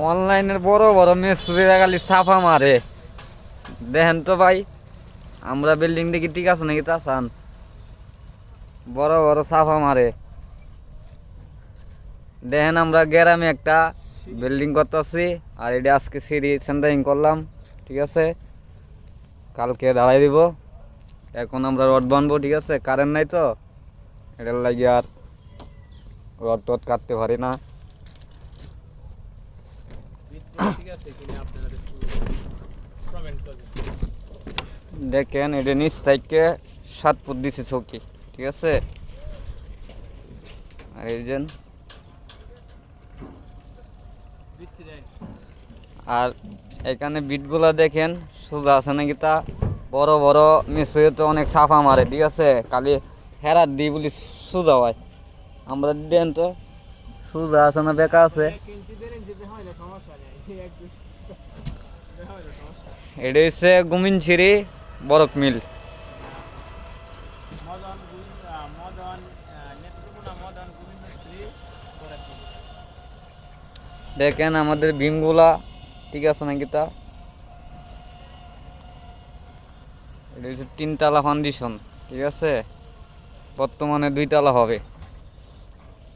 অনলাইনের বড় বড় মিস্ত্রিরা খালি ছাপা মারে। দেখেন তো ভাই, আমরা বিল্ডিং দেখি ঠিক আছে নাকি তা চান? বড় বড় ছাপা মারে। দেখেন আমরা গ্রামে একটা বিল্ডিং করতেছি, আর এটা আজকে সিঁড়ি সেন্টারিং করলাম, ঠিক আছে? কালকে ঢালাই দিব। এখন আমরা রড বানবো, ঠিক আছে? কারেন্ট নাই তো, এটার লাগে আর রড টড কাটতে পারি না। দেখেন এটা নিচ থেকে 7 ফুট দিছে চৌকি, ঠিক আছে? আর এই যে আর এখানে বিটগুলা দেখেন সোজা আছে নাকি তা। বড় বড় মিস্ত্রি তো অনেক সাফা মারে, ঠিক আছে? খালি হেরাত দিই বলি সোজা হয়। আমরা দেন তো সোজা আছে না বেকা আছে। এটা হচ্ছে গুমিনছিরি বরফ মিল। দেখেন আমাদের বিমগুলা ঠিক আছে নাকি তা। এটা হচ্ছে 3 তলা ফাউন্ডেশন, ঠিক আছে? বর্তমানে 2 তলা হবে।